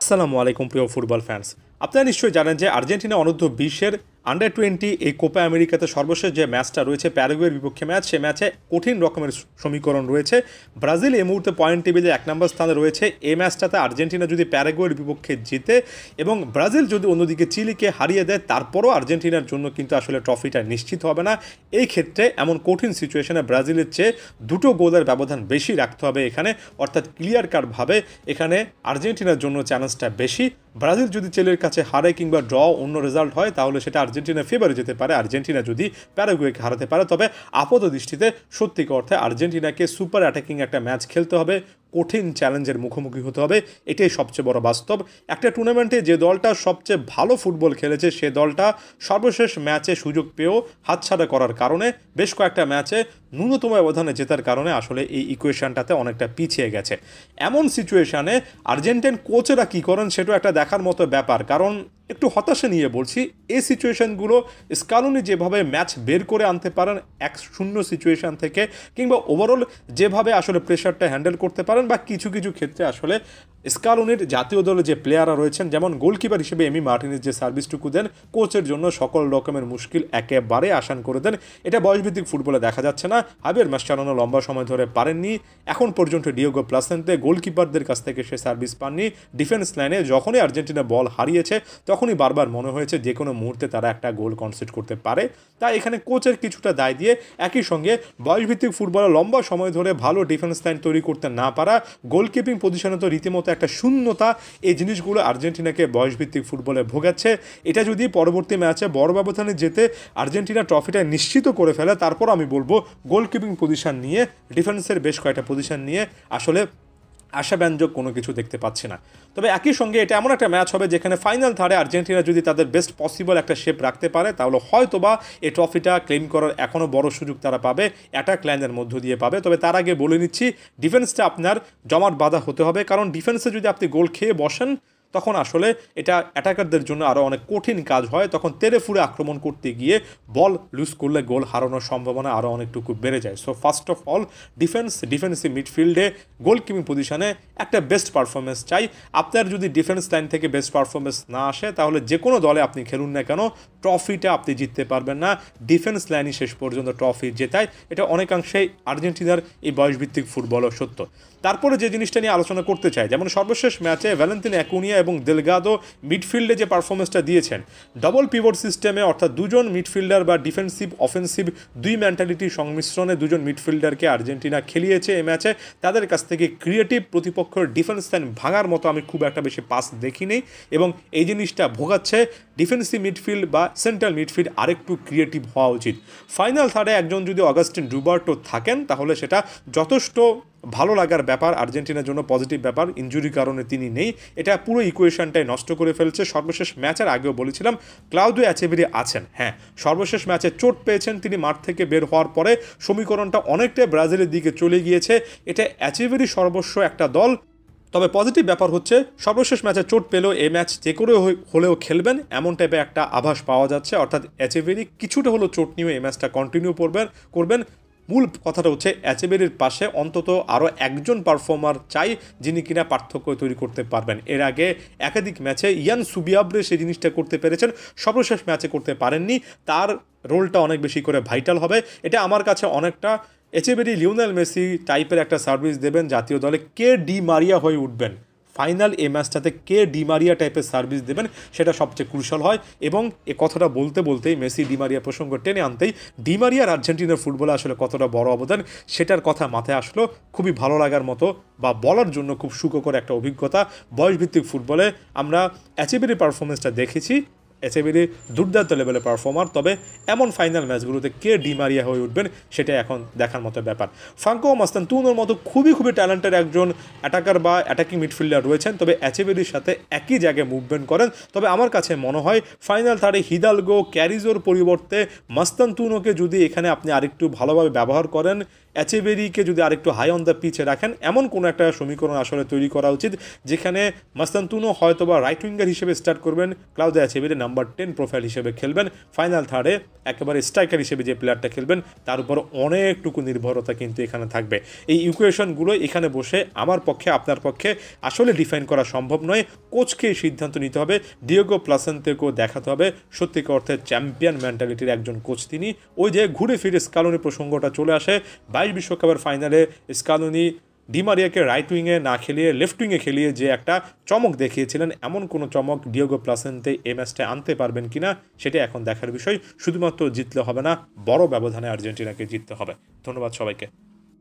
আসসালামু আলাইকুম প্রিয় ফুটবল ফ্যান্স। আপনারা নিশ্চয়ই জানেন যে আর্জেন্টিনা অনূর্ধ্ব 20-এর আন্ডার-20 এই কোপা আমেরিকাতে সর্বশেষ যে ম্যাচটা রয়েছে প্যারাগুয়ের বিপক্ষে ম্যাচ, সে ম্যাচে কঠিন রকমের সমীকরণ রয়েছে। ব্রাজিল এই মুহূর্তে পয়েন্ট টেবিলে 1 নম্বর স্থানে রয়েছে। এই ম্যাচটাতে আর্জেন্টিনা যদি প্যারাগুয়ের বিপক্ষে জিতে এবং ব্রাজিল যদি অন্যদিকে চিলিকে হারিয়ে দেয়, তারপরও আর্জেন্টিনার জন্য কিন্তু আসলে ট্রফিটা নিশ্চিত হবে না। এই ক্ষেত্রে এমন কঠিন সিচুয়েশনে ব্রাজিলের চেয়ে 2 গোলের ব্যবধান বেশি রাখতে হবে এখানে, অর্থাৎ ক্লিয়ার কাটভাবে এখানে আর্জেন্টিনার জন্য চ্যালেঞ্জটা বেশি। ব্রাজিল যদি চিলির কাছে হারে কিংবা ড্র অন্য রেজাল্ট হয়, তাহলে সেটা আর্জেন্টিনার ফেভারে যেতে পারে। আর্জেন্টিনা যদি প্যারাগুয়েকে হারাতে পারে, তবে আপাত দৃষ্টিতে সত্যিকার অর্থে আর্জেন্টিনাকে সুপার অ্যাটাকিং একটা ম্যাচ খেলতে হবে, কঠিন চ্যালেঞ্জের মুখোমুখি হতে হবে। এটাই সবচেয়ে বড় বাস্তব। একটা টুর্নামেন্টে যে দলটা সবচেয়ে ভালো ফুটবল খেলেছে, সে দলটা সর্বশেষ ম্যাচে সুযোগ পেয়েও হাতছাড়া করার কারণে, বেশ কয়েকটা ম্যাচে ন্যূনতম ব্যবধানে জেতার কারণে আসলে এই ইকুয়েশনটাতে অনেকটা পিছিয়ে গেছে। এমন সিচুয়েশানে আর্জেন্টিন কোচেরা কী করেন সেটাও একটা দেখার মতো ব্যাপার। কারণ একটু হতাশা নিয়ে বলছি, এই সিচুয়েশানগুলো স্কালুনি যেভাবে ম্যাচ বের করে আনতে পারেন 1-0 সিচুয়েশান থেকে, কিংবা ওভারঅল যেভাবে আসলে প্রেশারটা হ্যান্ডেল করতে পারেন, বা কিছু কিছু ক্ষেত্রে আসলে স্কালুনির জাতীয় দলে যে প্লেয়াররা রয়েছেন, যেমন গোলকিপার হিসেবে এমি মার্টিনেজ যে সার্ভিসটুকু দেন, কোচের জন্য সকল রকমের মুশকিল একেবারে আসান করে দেন। এটা বয়সভিত্তিক ফুটবলে দেখা যাচ্ছে না। হাবিয়ার মাসচারানো লম্বা সময় ধরে পারেননি। এখন পর্যন্ত ডিয়েগো প্লাসেন্তে গোলকিপারদের কাছ থেকে সে সার্ভিস পাননি। ডিফেন্স লাইনে যখনই আর্জেন্টিনা বল হারিয়েছে, তখনই বারবার মনে হয়েছে যে কোনো মুহূর্তে তারা একটা গোল কনসিড করতে পারে। তাই এখানে কোচের কিছুটা দায় দিয়ে, একই সঙ্গে বয়সভিত্তিক ফুটবলে লম্বা সময় ধরে ভালো ডিফেন্স লাইন তৈরি করতে না পারা, গোলকিপিং পজিশনে তো রীতিমতো একটা শূন্যতা, এই জিনিসগুলো আর্জেন্টিনাকে বয়সভিত্তিক ফুটবলে ভোগাচ্ছে। এটা যদি পরবর্তী ম্যাচে বড় ব্যবধানে যেতে আর্জেন্টিনা ট্রফিটা নিশ্চিত করে ফেলে, তারপর আমি বলবো গোলকিপিং পজিশন নিয়ে, ডিফেন্সের বেশ কয়েকটা পজিশন নিয়ে আসলে আশাব্যঞ্জক কোনো কিছু দেখতে পাচ্ছি না। তবে একই সঙ্গে এটা এমন একটা ম্যাচ হবে যেখানে ফাইনাল থার্ডে আর্জেন্টিনা যদি তাদের বেস্ট পসিবল একটা শেপ রাখতে পারে, তাহলে হয়তোবা এই ট্রফিটা ক্লেম করার এখনও বড় সুযোগ তারা পাবে, অ্যাটাক লাইনের মধ্য দিয়ে পাবে। তবে তার আগে বলে নিচ্ছি, ডিফেন্সটা আপনার জমাট বাঁধা হতে হবে। কারণ ডিফেন্সে যদি আপনি গোল খেয়ে বসেন, তখন আসলে এটা অ্যাটাকারদের জন্য আরও অনেক কঠিন কাজ হয়। তখন তেরে ফুরে আক্রমণ করতে গিয়ে বল লুজ করলে গোল হারানোর সম্ভাবনা আরও অনেকটুকু বেড়ে যায়। So first of all defensive মিডফিল্ডে গোলকিপিং পজিশনে একটা বেস্ট পারফরমেন্স চাই। আপনার যদি ডিফেন্স লাইন থেকে বেস্ট পারফরমেন্স না আসে, তাহলে যে কোনো দলে আপনি খেলুন না কেন, ট্রফিটা আপনি জিততে পারবেন না। ডিফেন্স লাইনই শেষ পর্যন্ত ট্রফি জেতায়। এটা অনেকাংশেই আর্জেন্টিনার এই বয়সভিত্তিক ফুটবলও সত্য। তারপরে যে জিনিসটা নিয়ে আলোচনা করতে চাই, যেমন সর্বশেষ ম্যাচে ভ্যালেন্তিনো অ্যাকুনিয়া এবং দেলগাদো মিডফিল্ডে যে পারফরমেন্সটা দিয়েছেন, ডবল পিভট সিস্টেমে, অর্থাৎ দুজন মিডফিল্ডার বা ডিফেন্সিভ অফেন্সিভ দুই মেন্টালিটির সংমিশ্রণে দুজন মিডফিল্ডারকে আর্জেন্টিনা খেলিয়েছে এই ম্যাচে। তাদের কাছ থেকে ক্রিয়েটিভ প্রতিপক্ষের ডিফেন্স লাইন ভাঙার মতো আমি খুব একটা বেশি পাস দেখিনি, এবং এই জিনিসটা ভোগাচ্ছে ডিফেন্সিভ মিডফিল্ড বা সেন্ট্রাল মিডফিল্ড আরেকটু ক্রিয়েটিভ হওয়া উচিত। ফাইনাল থার্ডে একজন যদি অগাস্টিন রুবার্টো থাকেন, তাহলে সেটা যথেষ্ট ভালো লাগার ব্যাপার, আর্জেন্টিনার জন্য পজিটিভ ব্যাপার। ইনজুরির কারণে তিনি নেই, এটা পুরো ইকুয়েশনটাই নষ্ট করে ফেলছে। সর্বশেষ ম্যাচের আগেও বলেছিলাম ক্লাউদিও অ্যাচেভেরি আছেন, হ্যাঁ, সর্বশেষ ম্যাচে চোট পেয়েছেন তিনি। মাঠ থেকে বের হওয়ার পরে সমীকরণটা অনেকটাই ব্রাজিলের দিকে চলে গিয়েছে। এটা অ্যাচেভেরি সর্বস্ব একটা দল। তবে পজিটিভ ব্যাপার হচ্ছে, সর্বশেষ ম্যাচে চোট পেলেও এই ম্যাচ যে করে হলেও খেলবেন, এমন টাইপের একটা আভাস পাওয়া যাচ্ছে। অর্থাৎ অ্যাচেভেরি কিছুটা হলেও চোট নিয়ে এই ম্যাচটা কন্টিনিউ করবেন। মূল কথাটা হচ্ছে অ্যাচেভেরির পাশে অন্তত আরও একজন পারফর্মার চাই, যিনি কিনা পার্থক্য তৈরি করতে পারবেন। এর আগে একাধিক ম্যাচে ইয়ান সুবিয়াব্রে সেই জিনিসটা করতে পেরেছেন, সর্বশেষ ম্যাচে করতে পারেননি। তার রোলটা অনেক বেশি করে ভাইটাল হবে। এটা আমার কাছে অনেকটা এচেবেরি লিওনেল মেসি টাইপের একটা সার্ভিস দেবেন জাতীয় দলে, কে ডি মারিয়া হয়ে উঠবেন ফাইনাল এই ম্যাচটাতে, কে ডিমারিয়া টাইপের সার্ভিস দেবেন, সেটা সবচেয়ে ক্রুশাল হয়। এবং এ কথাটা বলতে বলতেই মেসি ডিমারিয়া প্রসঙ্গ টেনে আনতেই, ডিমারিয়ার আর্জেন্টিনার ফুটবলে আসলে কতটা বড় অবদান, সেটার কথা মাথায় আসলো। খুবই ভালো লাগার মতো বা বলার জন্য খুব সুখকর একটা অভিজ্ঞতা। বয়সভিত্তিক ফুটবলে আমরা অ্যাচেবেরি পারফরমেন্সটা দেখেছি, এচেবেরি দুর্দান্ত লেভেলের পারফর্মার। তবে এমন ফাইনাল ম্যাচগুলোতে কে ডিমারিয়া হয়ে উঠবেন, সেটা এখন দেখার মতো ব্যাপার। ফ্রাঙ্কো মাস্তান্তুনোর মতো খুবই ট্যালেন্টেড একজন অ্যাটাকার বা অ্যাটাকিং মিডফিল্ডার রয়েছেন, তবে অ্যাচেবেরির সাথে একই জায়গায় মুভমেন্ট করেন। তবে আমার কাছে মনে হয় ফাইনাল থার্ডে হিদালগো ক্যারিজোর পরিবর্তে মাস্তান্তুনোকে যদি এখানে আপনি আরেকটু ভালোভাবে ব্যবহার করেন, অ্যাচেবেরিকে যদি আরেকটু হাই অন দ্য পিচে রাখেন, এমন কোনো একটা সমীকরণ আসলে তৈরি করা উচিত, যেখানে মাস্তান্তুনো হয়তো বা রাইট উইঙ্গার হিসেবে স্টার্ট করবেন, ক্লাউদিও অ্যাচেবেরি নাম্বার 10 প্রোফাইল হিসেবে খেলবেন, ফাইনাল থার্ডে একেবারে স্ট্রাইকার হিসেবে যে প্লেয়ারটা খেলবেন তার উপর অনেকটুকু নির্ভরতা কিন্তু এখানে থাকবে। এই ইকুয়েশনগুলো এখানে বসে আমার পক্ষে আপনার পক্ষে আসলে ডিফাইন করা সম্ভব নয়। কোচকে সিদ্ধান্ত নিতে হবে। ডিয়েগো প্লাসেন্তেকেও দেখাতে হবে সত্যিকার অর্থে চ্যাম্পিয়ন মেন্টালিটির একজন কোচ তিনি। ওই যে ঘুরে ফিরে স্কালোনি প্রসঙ্গটা চলে আসে, 22 বিশ্বকাপের ফাইনালে স্কালোনি ডিমারিয়াকে রাইট উইংয়ে না খেলিয়ে লেফট উইংয়ে খেলিয়ে যে একটা চমক দেখিয়েছিলেন, এমন কোনো চমক ডিয়েগো প্লাসেন্তে এই ম্যাচটায় আনতে পারবেন কিনা সেটা এখন দেখার বিষয়। শুধুমাত্র জিতলে হবে না, বড় ব্যবধানে আর্জেন্টিনাকে জিততে হবে। ধন্যবাদ সবাইকে।